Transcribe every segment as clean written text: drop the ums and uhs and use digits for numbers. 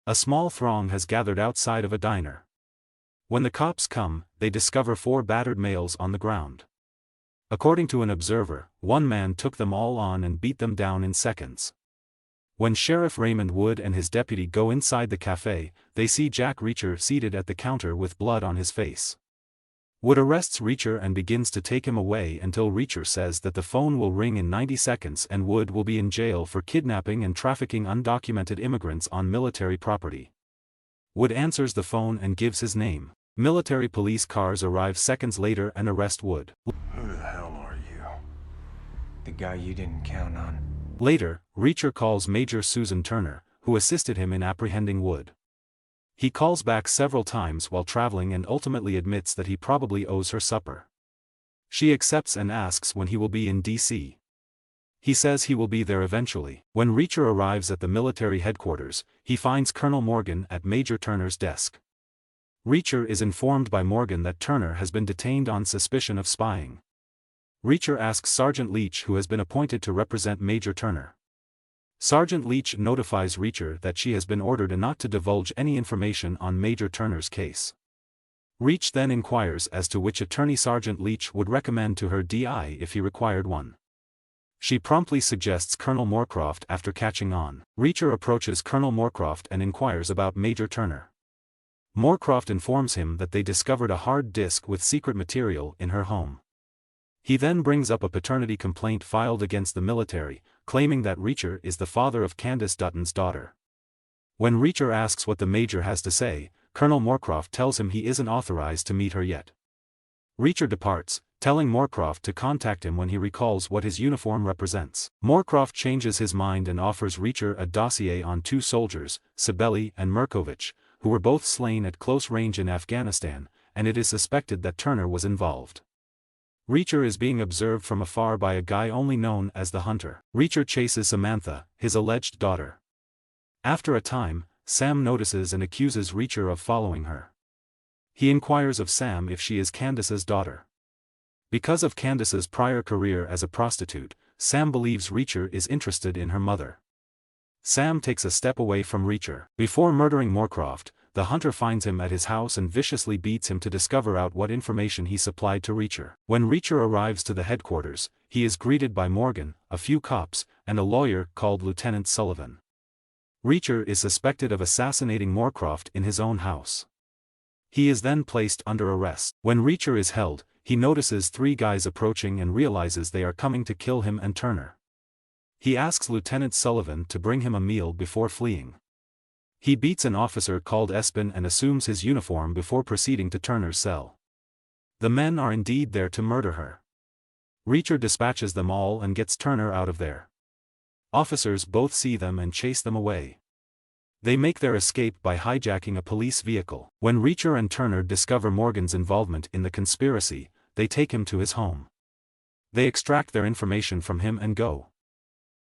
A small throng has gathered outside of a diner. When the cops come, they discover 4 battered males on the ground. According to an observer, one man took them all on and beat them down in seconds. When Sheriff Raymond Wood and his deputy go inside the cafe, they see Jack Reacher seated at the counter with blood on his face. Wood arrests Reacher and begins to take him away until Reacher says that the phone will ring in 90 seconds and Wood will be in jail for kidnapping and trafficking undocumented immigrants on military property. Wood answers the phone and gives his name. Military police cars arrive seconds later and arrest Wood. Who the hell are you? The guy you didn't count on. Later, Reacher calls Major Susan Turner, who assisted him in apprehending Wood. He calls back several times while traveling and ultimately admits that he probably owes her supper. She accepts and asks when he will be in D.C. He says he will be there eventually. When Reacher arrives at the military headquarters, he finds Colonel Morgan at Major Turner's desk. Reacher is informed by Morgan that Turner has been detained on suspicion of spying. Reacher asks Sergeant Leach, who has been appointed to represent Major Turner. Sergeant Leach notifies Reacher that she has been ordered not to divulge any information on Major Turner's case. Reach then inquires as to which attorney Sergeant Leach would recommend to her DI if he required one. She promptly suggests Colonel Moorcroft after catching on. Reacher approaches Colonel Moorcroft and inquires about Major Turner. Moorcroft informs him that they discovered a hard disk with secret material in her home. He then brings up a paternity complaint filed against the military, claiming that Reacher is the father of Candace Dutton's daughter. When Reacher asks what the Major has to say, Colonel Moorcroft tells him he isn't authorized to meet her yet. Reacher departs, telling Moorcroft to contact him when he recalls what his uniform represents. Moorcroft changes his mind and offers Reacher a dossier on 2 soldiers, Sibeli and Merkovich, who were both slain at close range in Afghanistan, and it is suspected that Turner was involved. Reacher is being observed from afar by a guy only known as the Hunter. Reacher chases Samantha, his alleged daughter. After a time, Sam notices and accuses Reacher of following her. He inquires of Sam if she is Candace's daughter. Because of Candace's prior career as a prostitute, Sam believes Reacher is interested in her mother. Sam takes a step away from Reacher. Before murdering Moorcroft, the Hunter finds him at his house and viciously beats him to discover out what information he supplied to Reacher. When Reacher arrives to the headquarters, he is greeted by Morgan, a few cops, and a lawyer called Lieutenant Sullivan. Reacher is suspected of assassinating Moorcroft in his own house. He is then placed under arrest. When Reacher is held, he notices 3 guys approaching and realizes they are coming to kill him and Turner. He asks Lieutenant Sullivan to bring him a meal before fleeing. He beats an officer called Espin and assumes his uniform before proceeding to Turner's cell. The men are indeed there to murder her. Reacher dispatches them all and gets Turner out of there. Officers both see them and chase them away. They make their escape by hijacking a police vehicle. When Reacher and Turner discover Morgan's involvement in the conspiracy, they take him to his home. They extract their information from him and go.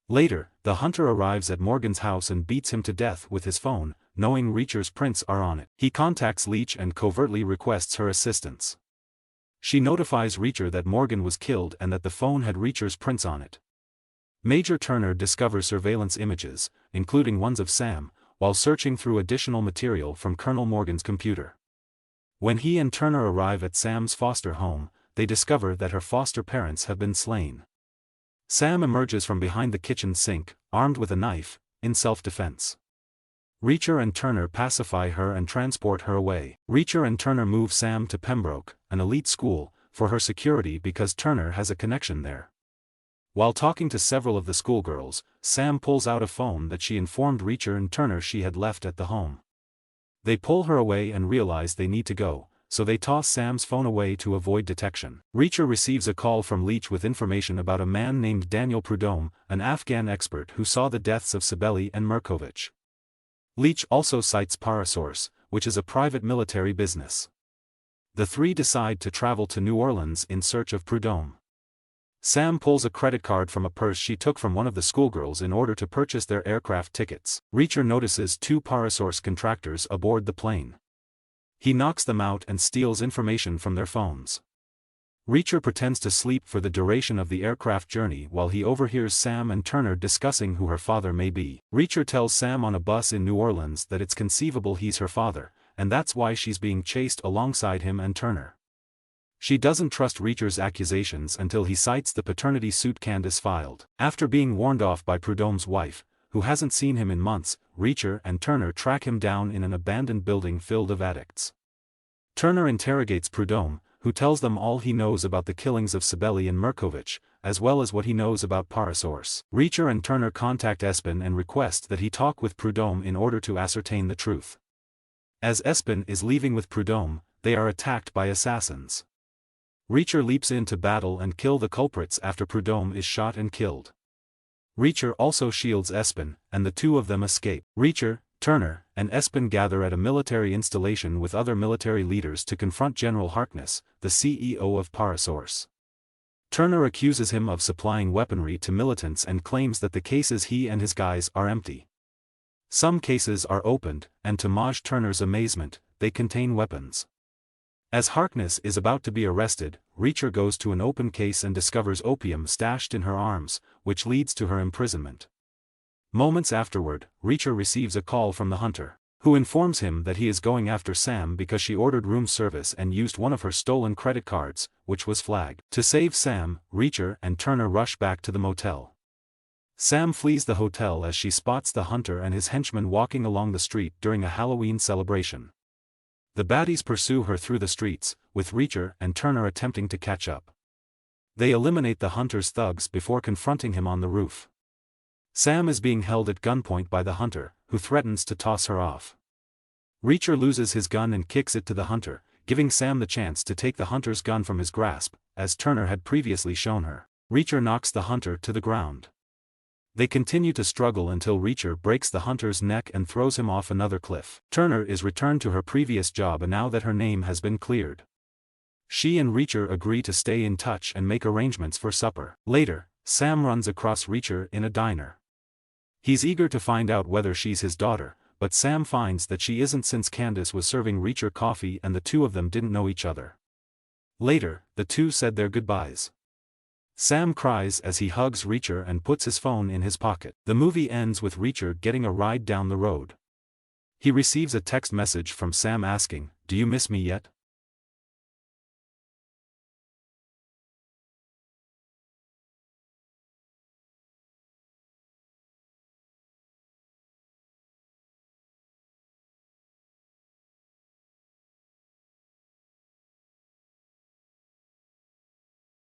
Later, the Hunter arrives at Morgan's house and beats him to death with his phone, knowing Reacher's prints are on it. He contacts Leach and covertly requests her assistance. She notifies Reacher that Morgan was killed and that the phone had Reacher's prints on it. Major Turner discovers surveillance images, including ones of Sam, while searching through additional material from Colonel Morgan's computer. When he and Turner arrive at Sam's foster home, they discover that her foster parents have been slain. Sam emerges from behind the kitchen sink, armed with a knife, in self-defense. Reacher and Turner pacify her and transport her away. Reacher and Turner move Sam to Pembroke, an elite school, for her security because Turner has a connection there. While talking to several of the schoolgirls, Sam pulls out a phone that she informed Reacher and Turner she had left at the home. They pull her away and realize they need to go, so they toss Sam's phone away to avoid detection. Reacher receives a call from Leach with information about a man named Daniel Prudhomme, an Afghan expert who saw the deaths of Sibeli and Merkovich. Leach also cites Parasource, which is a private military business. The 3 decide to travel to New Orleans in search of Prudhomme. Sam pulls a credit card from a purse she took from one of the schoolgirls in order to purchase their aircraft tickets. Reacher notices 2 Parasource contractors aboard the plane. He knocks them out and steals information from their phones. Reacher pretends to sleep for the duration of the aircraft journey while he overhears Sam and Turner discussing who her father may be. Reacher tells Sam on a bus in New Orleans that it's conceivable he's her father, and that's why she's being chased alongside him and Turner. She doesn't trust Reacher's accusations until he cites the paternity suit Candace filed. After being warned off by Prudhomme's wife, who hasn't seen him in months, Reacher and Turner track him down in an abandoned building filled of addicts. Turner interrogates Prudhomme, who tells them all he knows about the killings of Sibeli and Merkovich, as well as what he knows about Parasource. Reacher and Turner contact Espin and request that he talk with Prudhomme in order to ascertain the truth. As Espin is leaving with Prudhomme, they are attacked by assassins. Reacher leaps in to battle and kill the culprits after Prudhomme is shot and killed. Reacher also shields Espin, and the two of them escape. Reacher, Turner, and Espin gather at a military installation with other military leaders to confront General Harkness, the CEO of Parasource. Turner accuses him of supplying weaponry to militants and claims that the cases he and his guys are empty. Some cases are opened, and to Maj Turner's amazement, they contain weapons. As Harkness is about to be arrested, Reacher goes to an open case and discovers opium stashed in her arms, which leads to her imprisonment. Moments afterward, Reacher receives a call from the hunter, who informs him that he is going after Sam because she ordered room service and used one of her stolen credit cards, which was flagged. To save Sam, Reacher and Turner rush back to the motel. Sam flees the hotel as she spots the hunter and his henchmen walking along the street during a Halloween celebration. The baddies pursue her through the streets, with Reacher and Turner attempting to catch up. They eliminate the hunter's thugs before confronting him on the roof. Sam is being held at gunpoint by the hunter, who threatens to toss her off. Reacher loses his gun and kicks it to the hunter, giving Sam the chance to take the hunter's gun from his grasp, as Turner had previously shown her. Reacher knocks the hunter to the ground. They continue to struggle until Reacher breaks the hunter's neck and throws him off another cliff. Turner is returned to her previous job now that her name has been cleared. She and Reacher agree to stay in touch and make arrangements for supper. Later, Sam runs across Reacher in a diner. He's eager to find out whether she's his daughter, but Sam finds that she isn't since Candace was serving Reacher coffee and the two of them didn't know each other. Later, the two said their goodbyes. Sam cries as he hugs Reacher and puts his phone in his pocket. The movie ends with Reacher getting a ride down the road. He receives a text message from Sam asking, "Do you miss me yet?"